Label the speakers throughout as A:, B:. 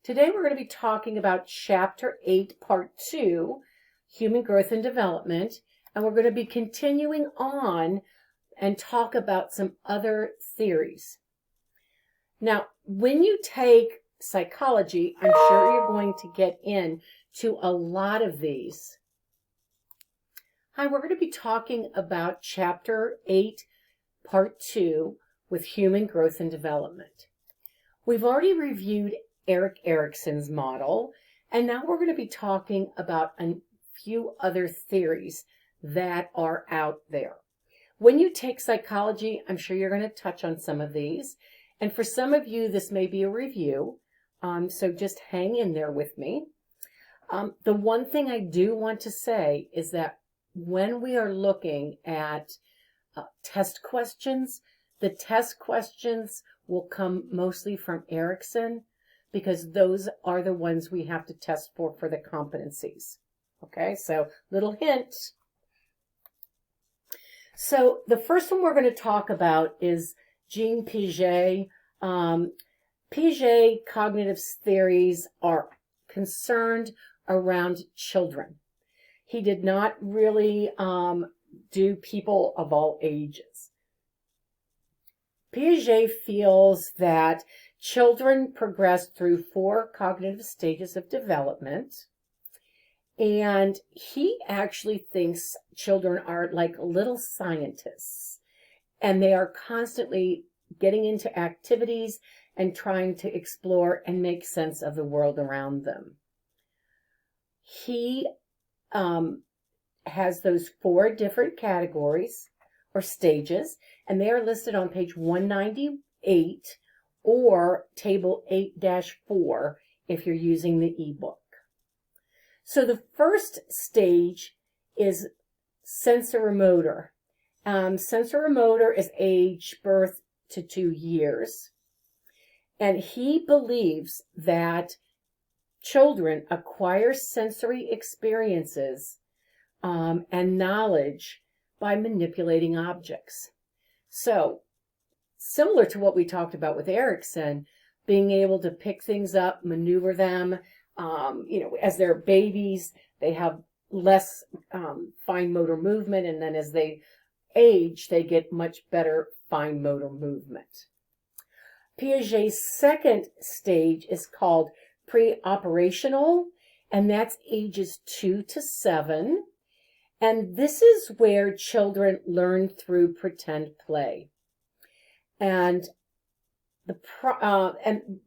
A: Today we're going to be talking about Chapter 8, Part 2, Human Growth and Development, and we're going to be continuing on and talk about some other theories. Now, when you take psychology, I'm sure you're going to get into a lot of these. Hi, we're going to be talking about Chapter 8, Part 2, with Human Growth and Development. We've already reviewed Erik Erikson's model, and now we're going to be talking about a few other theories that are out there. When you take psychology, I'm sure you're going to touch on some of these, and for some of you, this may be a review, so just hang in there with me. The one thing I do want to say is that when we are looking at test questions, the test questions will come mostly from Erikson, because those are the ones we have to test for the competencies. Okay, so little hint. So the first one we're going to talk about is Jean Piaget. Piaget cognitive theories are concerned around children. He did not really do people of all ages. Piaget feels that children progress through 4 cognitive stages of development, and he actually thinks children are like little scientists, and they are constantly getting into activities and trying to explore and make sense of the world around them. He has those 4 different categories or stages, and they are listed on page 198 or table 8-4 if you're using the ebook. So the first stage is sensoromotor. Sensoromotor is age birth to 2 years, and he believes that children acquire sensory experiences and knowledge by manipulating objects. So, similar to what we talked about with Erikson, being able to pick things up, maneuver them, as they're babies, they have less fine motor movement, and then as they age, they get much better fine motor movement. Piaget's second stage is called pre-operational, and that's ages 2 to 7. And this is where children learn through pretend play. And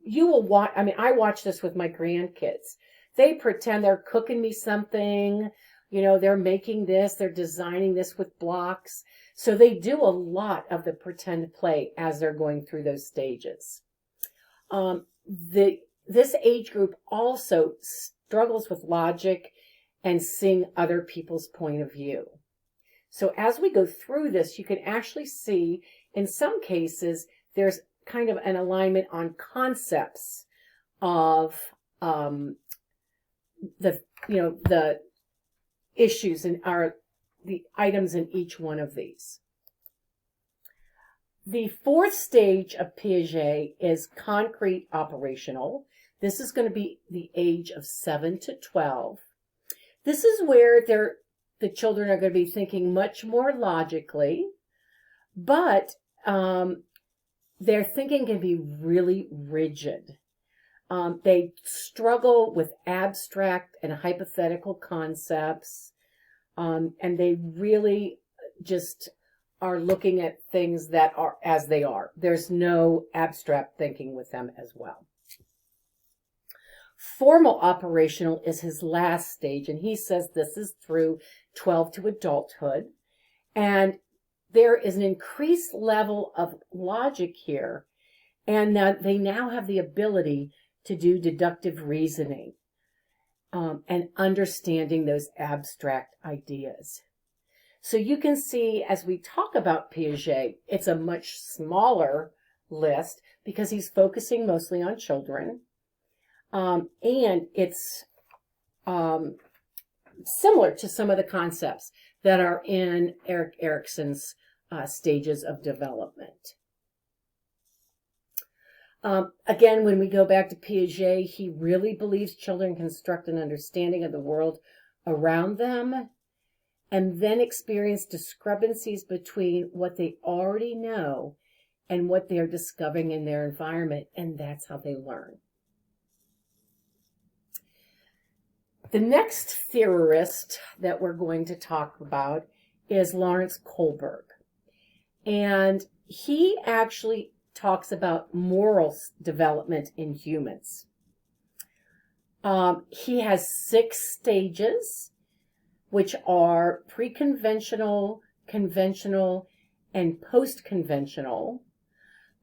A: you will watch, I watch this with my grandkids. They pretend they're cooking me something, they're making this, they're designing this with blocks. So they do a lot of the pretend play as they're going through those stages. This age group also struggles with logic and seeing other people's point of view. So as we go through this, you can actually see in some cases there's kind of an alignment on concepts of the issues and the items in each one of these. The fourth stage of Piaget is concrete operational. This is going to be the age of 7 to 12. This is where the children are going to be thinking much more logically, but their thinking can be really rigid. They struggle with abstract and hypothetical concepts, and they really just are looking at things that are as they are. There's no abstract thinking with them as well. Formal operational is his last stage, and he says this is through 12 to adulthood. And there is an increased level of logic here, and that they now have the ability to do deductive reasoning and understanding those abstract ideas. So you can see as we talk about Piaget, it's a much smaller list because he's focusing mostly on children. And it's similar to some of the concepts that are in Erik Erikson's stages of development. Again, when we go back to Piaget, he really believes children construct an understanding of the world around them and then experience discrepancies between what they already know and what they're discovering in their environment, and that's how they learn. The next theorist that we're going to talk about is Lawrence Kohlberg. And he actually talks about moral development in humans. He has 6 stages, which are pre-conventional, conventional, and post-conventional,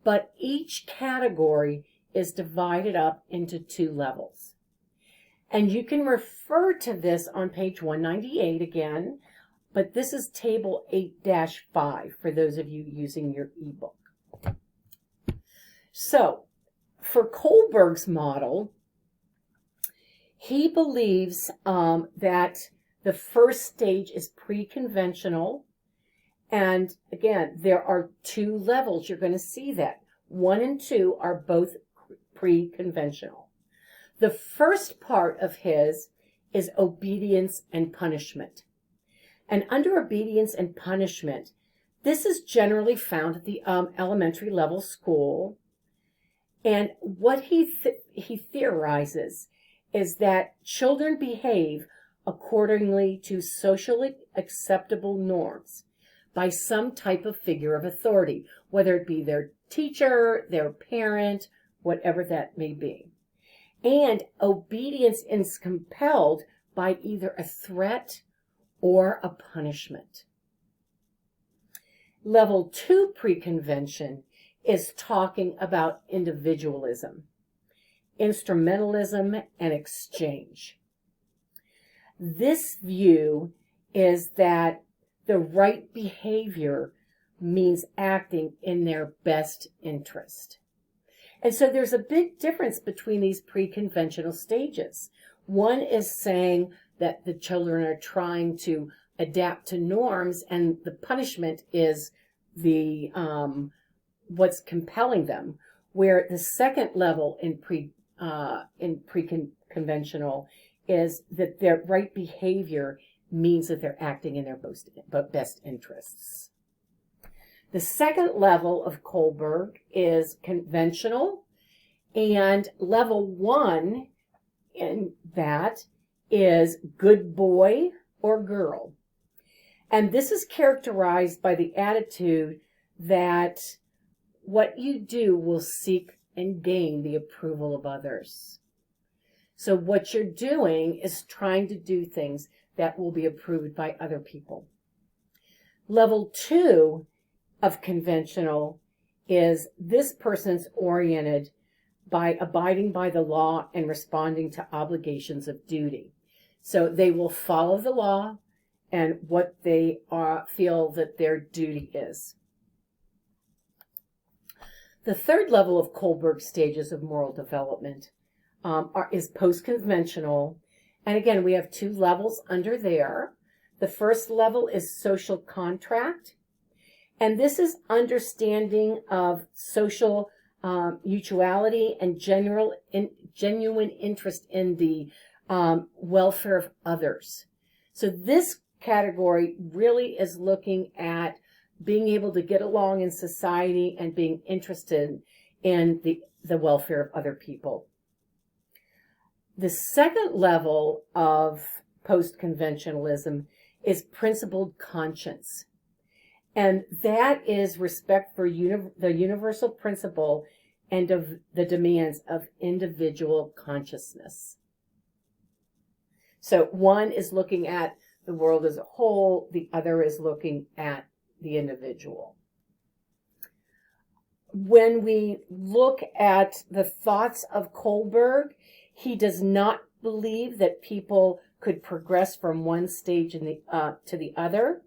A: but each category is divided up into 2 levels. And you can refer to this on page 198 again, but this is table 8-5 for those of you using your ebook. So, for Kohlberg's model, he believes that the first stage is pre-conventional. And again, there are 2 levels. You're going to see that. 1 and 2 are both pre-conventional. The first part of his is obedience and punishment. And under obedience and punishment, this is generally found at the elementary level school. And what he theorizes is that children behave accordingly to socially acceptable norms by some type of figure of authority, whether it be their teacher, their parent, whatever that may be. And obedience is compelled by either a threat or a punishment. Level 2 pre-convention is talking about individualism, instrumentalism, and exchange. This view is that the right behavior means acting in their best interest. And so there's a big difference between these pre-conventional stages. One is saying that the children are trying to adapt to norms, and the punishment is the what's compelling them. Where the second level in pre-conventional is that their right behavior means that they're acting in their best interests. The second level of Kohlberg is conventional, and level 1 in that is good boy or girl. And this is characterized by the attitude that what you do will seek and gain the approval of others. So what you're doing is trying to do things that will be approved by other people. Level 2 of conventional is this person's oriented by abiding by the law and responding to obligations of duty. So they will follow the law and what they feel that their duty is. The third level of Kohlberg stages of moral development is post-conventional. And again, we have 2 levels under there. The first level is social contract. And this is understanding of social mutuality and genuine interest in the welfare of others. So this category really is looking at being able to get along in society and being interested in the welfare of other people. The second level of post-conventionalism is principled conscience. And that is respect for the universal principle and of the demands of individual consciousness. So one is looking at the world as a whole, the other is looking at the individual. When we look at the thoughts of Kohlberg, he does not believe that people could progress from one stage to the other.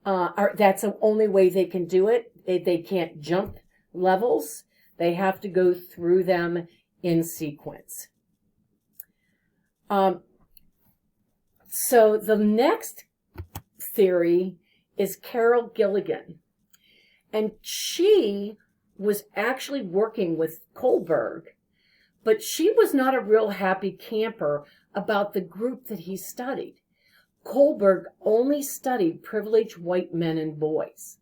A: That's the only way they can do it. They can't jump levels. They have to go through them in sequence. So the next theory is Carol Gilligan. And she was actually working with Kohlberg, but she was not a real happy camper about the group that he studied. Kohlberg only studied privileged white men and boys.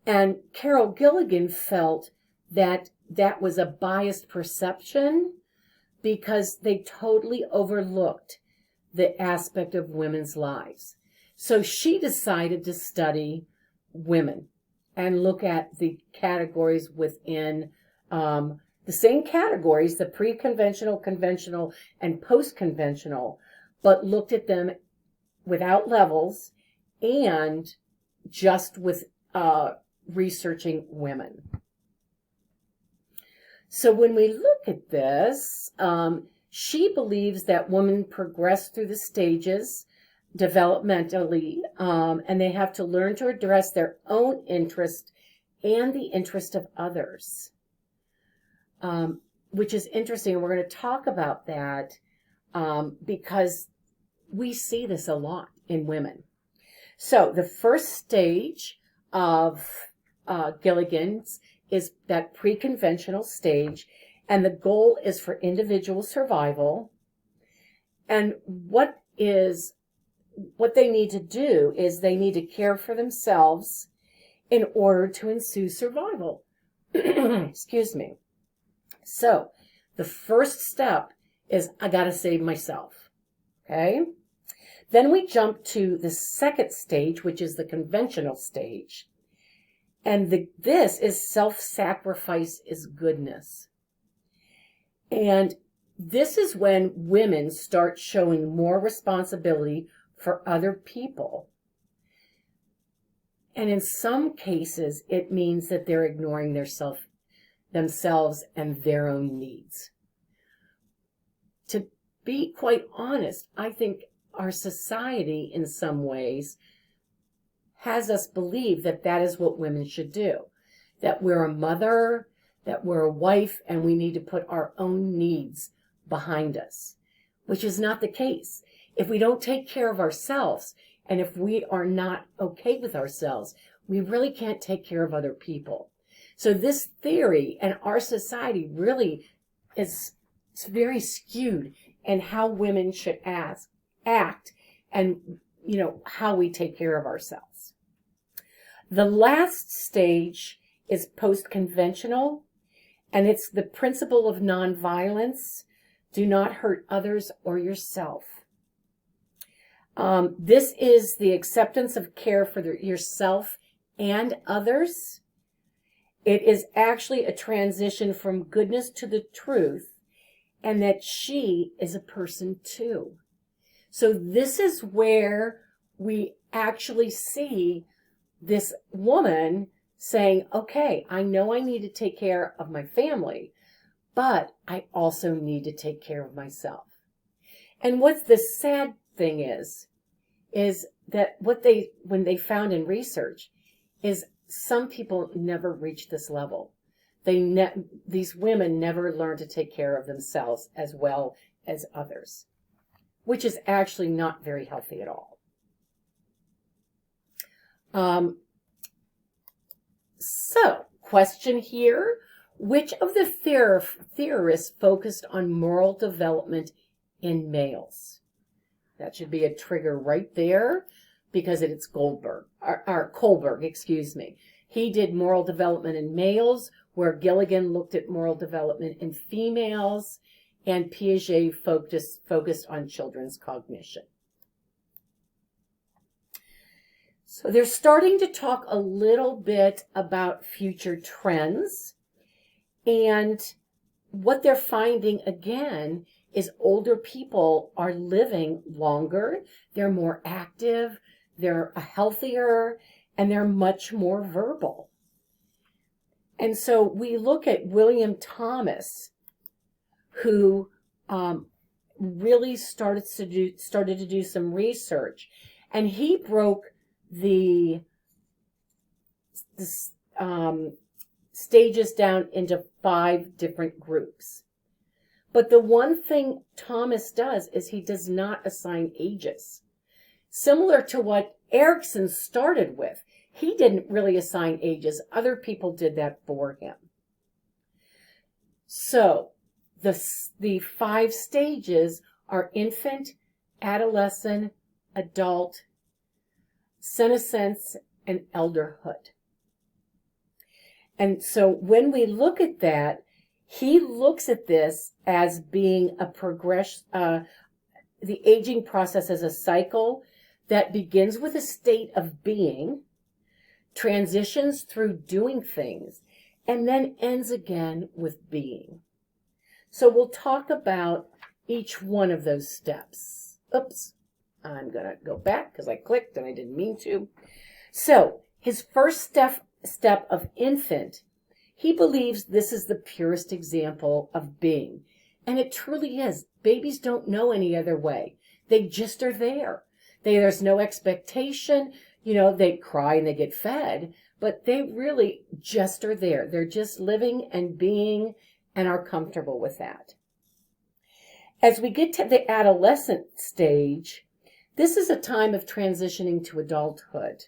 A: And Carol Gilligan felt that that was a biased perception because they totally overlooked the aspect of women's lives. So she decided to study women and look at the categories within the same categories, the pre-conventional, conventional, and post-conventional, but looked at them without levels and just with researching women. So when we look at this, she believes that women progress through the stages developmentally, and they have to learn to address their own interest and the interest of others, which is interesting. And we're going to talk about that because we see this a lot in women. So the first stage of Gilligan's is that pre-conventional stage, and the goal is for individual survival. And what they need to do is they need to care for themselves in order to ensue survival. Excuse me. So the first step is I got to save myself. Okay. Then we jump to the second stage, which is the conventional stage. And this is self-sacrifice is goodness. And this is when women start showing more responsibility for other people. And in some cases, it means that they're ignoring themselves and their own needs. To be quite honest, I think our society in some ways has us believe that that is what women should do, that we're a mother, that we're a wife, and we need to put our own needs behind us, which is not the case. If we don't take care of ourselves, and if we are not okay with ourselves, we really can't take care of other people. So this theory and our society really it's very skewed in how women should act and, how we take care of ourselves. The last stage is post-conventional, and it's the principle of nonviolence. Do not hurt others or yourself. This is the acceptance of care for yourself and others. It is actually a transition from goodness to the truth, and that she is a person too. So this is where we actually see this woman saying, okay, I know I need to take care of my family, but I also need to take care of myself. And what's the sad thing is that when they found in research is some people never reach this level. These women never learn to take care of themselves as well as others, which is actually not very healthy at all. So, question here. Which of the theorists focused on moral development in males? That should be a trigger right there because it's Kohlberg, excuse me. He did moral development in males, where Gilligan looked at moral development in females, and Piaget focused on children's cognition. So they're starting to talk a little bit about future trends. And what they're finding again is older people are living longer, they're more active, they're healthier, and they're much more verbal. And so we look at William Thomas, who really started to do some research, and he broke the stages down into 5 different groups. But the one thing Thomas does is he does not assign ages. Similar to what Erikson started with. He didn't really assign ages. Other people did that for him. So the 5 stages are infant, adolescent, adult, senescence, and elderhood. And so when we look at that, he looks at this as being a the aging process as a cycle that begins with a state of being, transitions through doing things, and then ends again with being. So we'll talk about each one of those steps. Oops, I'm going to go back because I clicked and I didn't mean to. So his first step of infant, he believes this is the purest example of being. And it truly is. Babies don't know any other way. They just are there. There's no expectation. You know, they cry and they get fed, but they really just are there. They're just living and being and are comfortable with that. As we get to the adolescent stage, this is a time of transitioning to adulthood.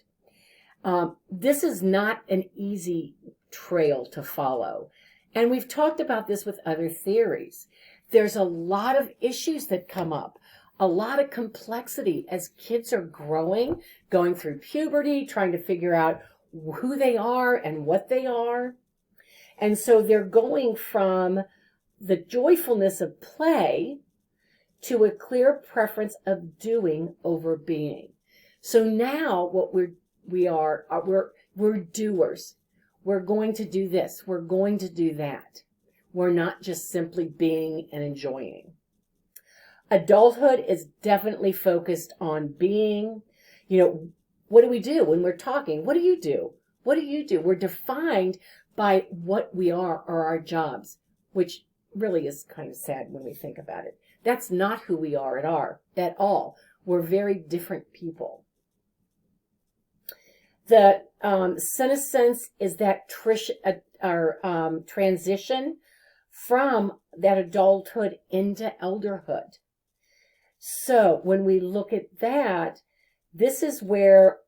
A: This is not an easy trail to follow. And we've talked about this with other theories. There's a lot of issues that come up, a lot of complexity as kids are growing, going through puberty, trying to figure out who they are and what they are. And so they're going from the joyfulness of play to a clear preference of doing over being. So now what we're doers. We're going to do this. We're going to do that. We're not just simply being and enjoying. Adulthood is definitely focused on being. You know, what do we do when we're talking? What do you do? What do you do? We're defined by what we are or our jobs, which really is kind of sad when we think about it. That's not who we are at all. We're very different people. The senescence is that transition from that adulthood into elderhood. So when we look at that, this is where,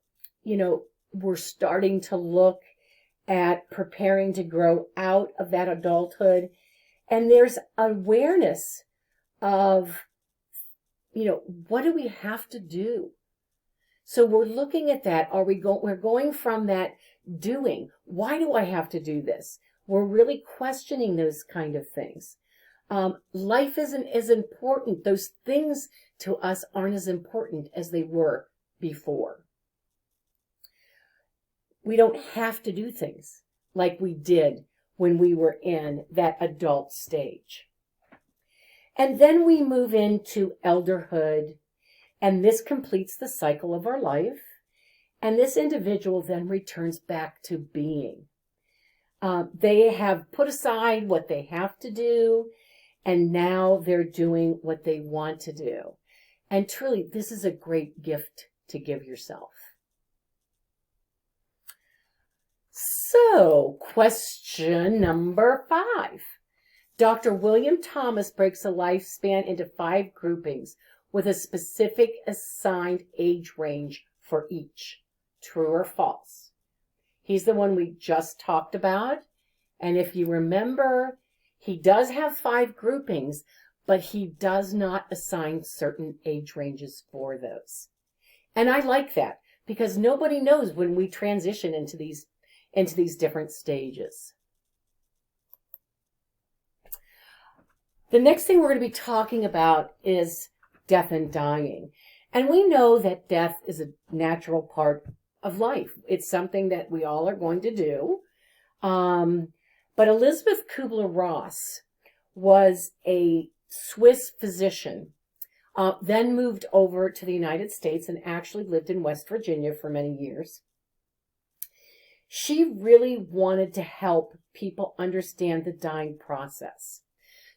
A: you know, we're starting to look at preparing to grow out of that adulthood. And there's awareness of, you know, what do we have to do? So we're looking at that. We're going from that doing. Why do I have to do this? We're really questioning those kind of things. Life isn't as important. Those things to us aren't as important as they were before. We don't have to do things like we did when we were in that adult stage. And then we move into elderhood, and this completes the cycle of our life. And this individual then returns back to being. They have put aside what they have to do, and now they're doing what they want to do. And truly, this is a great gift to give yourself. So, question number 5. Dr. William Thomas breaks a lifespan into 5 groupings with a specific assigned age range for each. True or false? He's the one we just talked about. And if you remember, he does have 5 groupings, but he does not assign certain age ranges for those. And I like that because nobody knows when we transition into these different stages. The next thing we're going to be talking about is death and dying. And we know that death is a natural part of life. It's something that we all are going to do. But Elisabeth Kubler-Ross was a Swiss physician, then moved over to the United States and actually lived in West Virginia for many years. She really wanted to help people understand the dying process.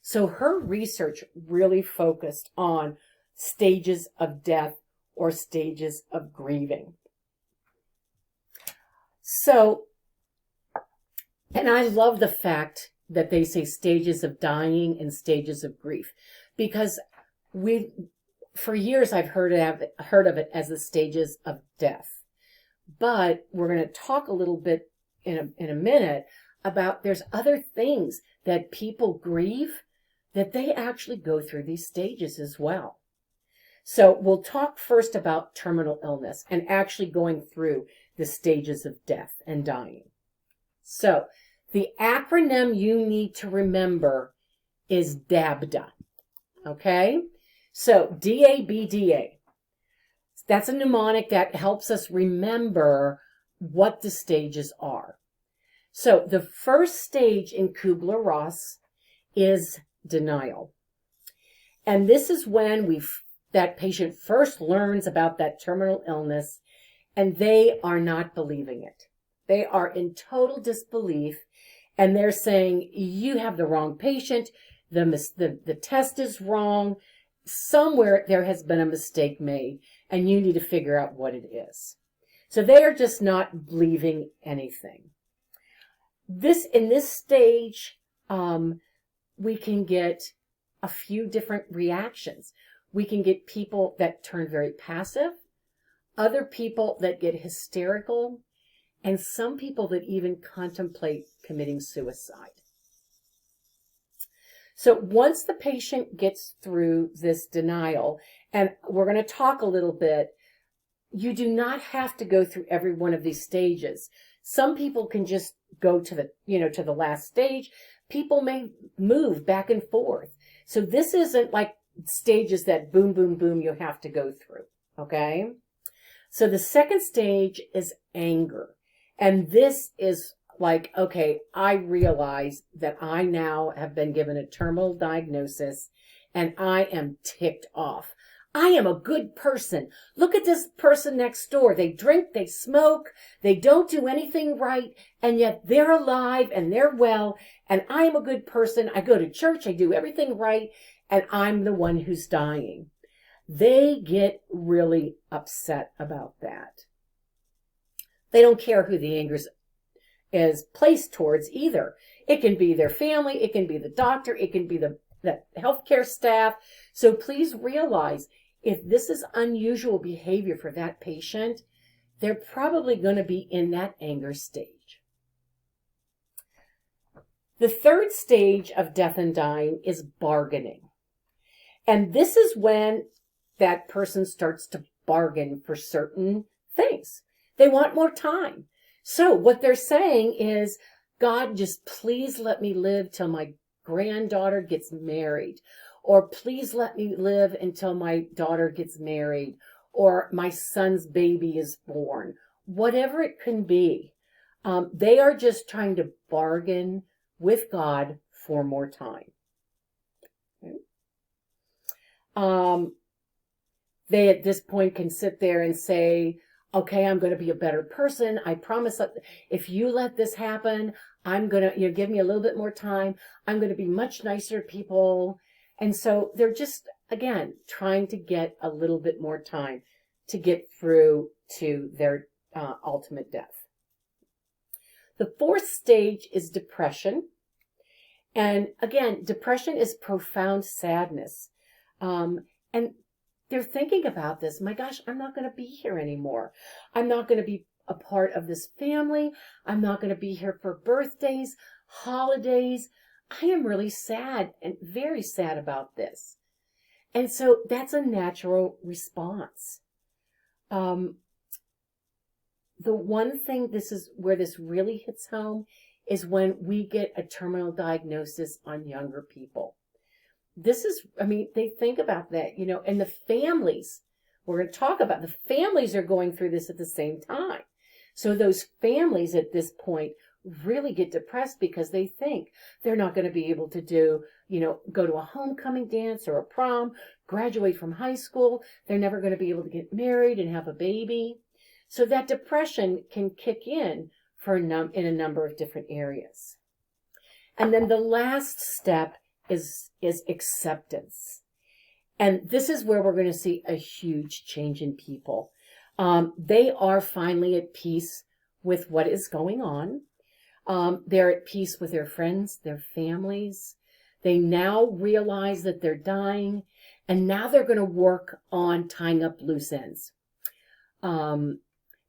A: So her research really focused on stages of death or stages of grieving. So, and I love the fact that they say stages of dying and stages of grief, because for years I've heard of it as the stages of death. But we're going to talk a little bit in a minute about there's other things that people grieve that they actually go through these stages as well. So we'll talk first about terminal illness and actually going through the stages of death and dying. So the acronym you need to remember is DABDA. Okay? So DABDA. That's a mnemonic that helps us remember what the stages are. So the first stage in Kubler-Ross is denial. And this is when that patient first learns about that terminal illness and they are not believing it. They are in total disbelief and they're saying, you have the wrong patient, the test is wrong, somewhere there has been a mistake made and you need to figure out what it is. So they are just not believing anything. In this stage, we can get a few different reactions. We can get people that turn very passive, other people that get hysterical, and some people that even contemplate committing suicide. So once the patient gets through this denial, and we're going to talk a little bit, you do not have to go through every one of these stages. Some people can just go to the last stage. People may move back and forth. So this isn't like stages that boom, boom, boom you have to go through, okay? So the second stage is anger. And this is like, okay, I realize that I now have been given a terminal diagnosis and I am ticked off. I am a good person. Look at this person next door. They drink, they smoke, they don't do anything right, and yet they're alive and they're well, and I am a good person. I go to church, I do everything right, and I'm the one who's dying. They get really upset about that. They don't care who the anger is placed towards either. It can be their family, it can be the doctor, it can be the healthcare staff. So please realize, if this is unusual behavior for that patient, they're probably going to be in that anger stage. The third stage of death and dying is bargaining. And this is when that person starts to bargain for certain things. They want more time. So what they're saying is, God, just please let me live till my granddaughter gets married. Or please let me live until my daughter gets married. Or my son's baby is born. Whatever it can be. They are just trying to bargain with God for more time. Okay. They at this point can sit there and say, okay, I'm going to be a better person. I promise that if you let this happen, I'm going to, give me a little bit more time. I'm going to be much nicer to people. And so they're just, again, trying to get a little bit more time to get through to their ultimate death. The fourth stage is depression. And again, depression is profound sadness. And they're thinking about this. My gosh, I'm not going to be here anymore. I'm not going to be a part of this family. I'm not going to be here for birthdays, holidays. I am really sad and very sad about this. And so that's a natural response. The one thing, this is where this really hits home, is when we get a terminal diagnosis on younger people. This is, they think about that, and the families, we're going to talk about, the families are going through this at the same time. So those families at this point really get depressed because they think they're not going to be able to go to a homecoming dance or a prom, graduate from high school. They're never going to be able to get married and have a baby. So that depression can kick in in a number of different areas. And then the last step is acceptance. And this is where we're going to see a huge change in people. They are finally at peace with what is going on. They're at peace with their friends, their families. They now realize that they're dying, and now they're going to work on tying up loose ends.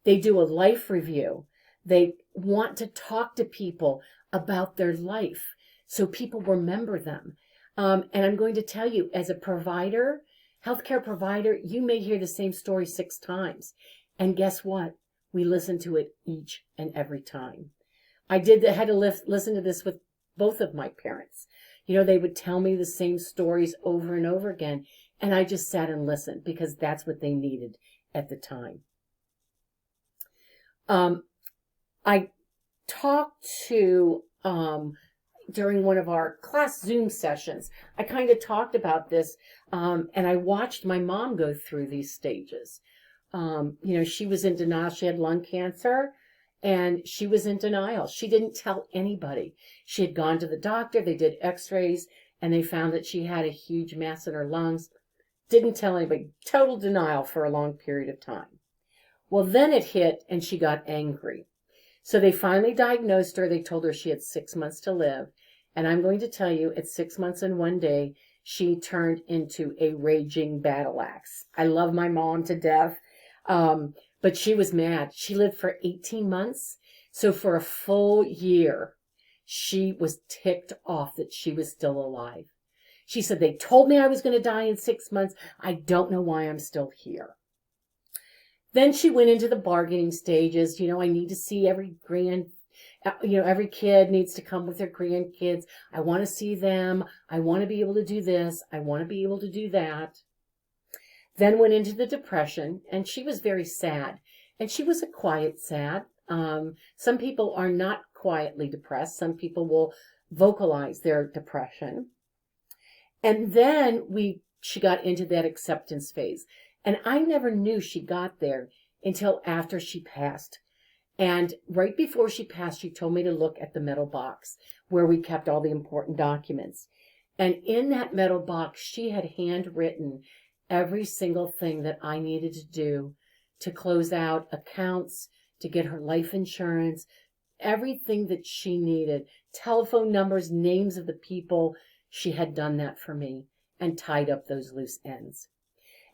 A: They do a life review. They want to talk to people about their life so people remember them. And I'm going to tell you, as a provider, healthcare provider, you may hear the same story 6 times. And guess what? We listen to it each and every time. I had to listen to this with both of my parents. You know, they would tell me the same stories over and over again. And I just sat and listened because that's what they needed at the time. I talked to, during one of our class Zoom sessions, I kind of talked about this, and I watched my mom go through these stages. You know, she was in denial. She had lung cancer, and she was in denial. She didn't tell anybody. She had gone to the doctor. They did x-rays, and they found that she had a huge mass in her lungs. Didn't tell anybody. Total denial for a long period of time. Well, then it hit, and she got angry. So they finally diagnosed her. They told her she had 6 months to live. And I'm going to tell you, at 6 months and 1 day, she turned into a raging battle axe. I love my mom to death, but she was mad. She lived for 18 months. So for a full year, she was ticked off that she was still alive. She said, they told me I was going to die in 6 months. I don't know why I'm still here. Then she went into the bargaining stages. You know, I need to see every every kid needs to come with their grandkids. I want to see them. I want to be able to do this. I want to be able to do that. Then went into the depression, and she was very sad. And she was a quiet sad. Some people are not quietly depressed. Some people will vocalize their depression. And then she got into that acceptance phase. And I never knew she got there until after she passed. And right before she passed, she told me to look at the metal box where we kept all the important documents. And in that metal box, she had handwritten every single thing that I needed to do to close out accounts, to get her life insurance, everything that she needed, telephone numbers, names of the people. She had done that for me and tied up those loose ends.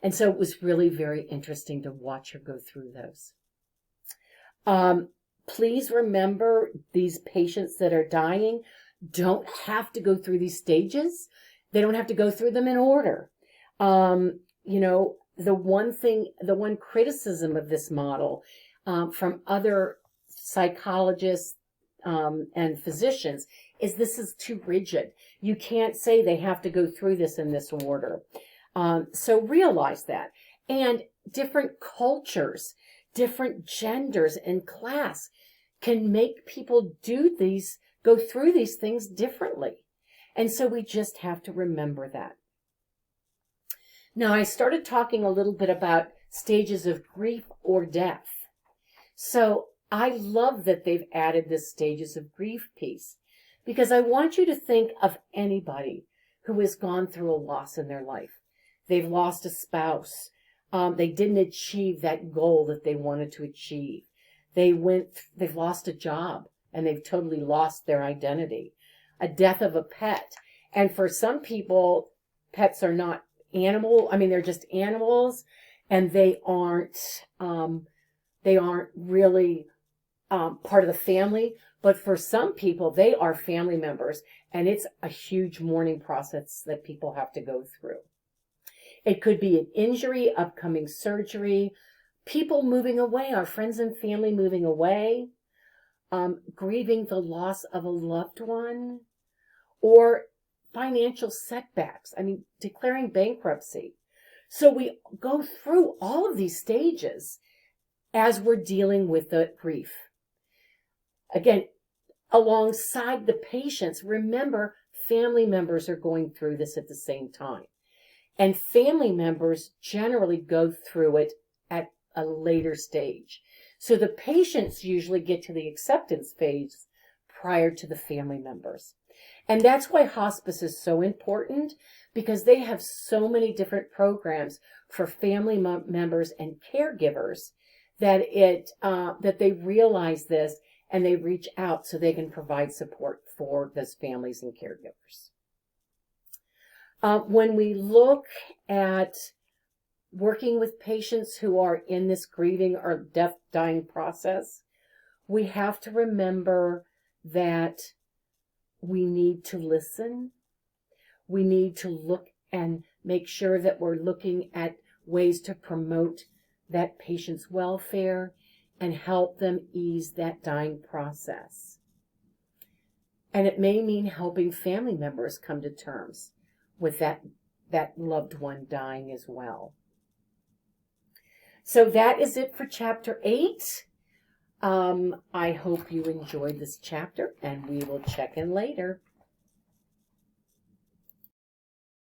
A: And so it was really very interesting to watch her go through those. Please remember, these patients that are dying don't have to go through these stages. They don't have to go through them in order. You know, the one criticism of this model from other psychologists and physicians is this is too rigid. You can't say they have to go through this in this order. So realize that. And different cultures, different genders and class can make people go through these things differently. And so we just have to remember that. Now, I started talking a little bit about stages of grief or death. So I love that they've added this stages of grief piece, because I want you to think of anybody who has gone through a loss in their life. They've lost a spouse. They didn't achieve that goal that they wanted to achieve. They've lost a job and they've totally lost their identity. A death of a pet. And for some people, pets are not they're just animals, and they aren't really part of the family. But for some people, they are family members, and it's a huge mourning process that people have to go through. It could be an injury, upcoming surgery, people moving away, our friends and family moving away, grieving the loss of a loved one, or financial setbacks. Declaring bankruptcy. So we go through all of these stages as we're dealing with the grief. Again, alongside the patients, remember, family members are going through this at the same time. And family members generally go through it at a later stage. So the patients usually get to the acceptance phase prior to the family members. And that's why hospice is so important, because they have so many different programs for family members and caregivers that they realize this and they reach out so they can provide support for those families and caregivers. When we look at working with patients who are in this grieving or death dying process, we have to remember that we need to listen. We need to look and make sure that we're looking at ways to promote that patient's welfare and help them ease that dying process. And it may mean helping family members come to terms with that loved one dying as well. So that is it for chapter 8. I hope you enjoyed this chapter, and we will check in later.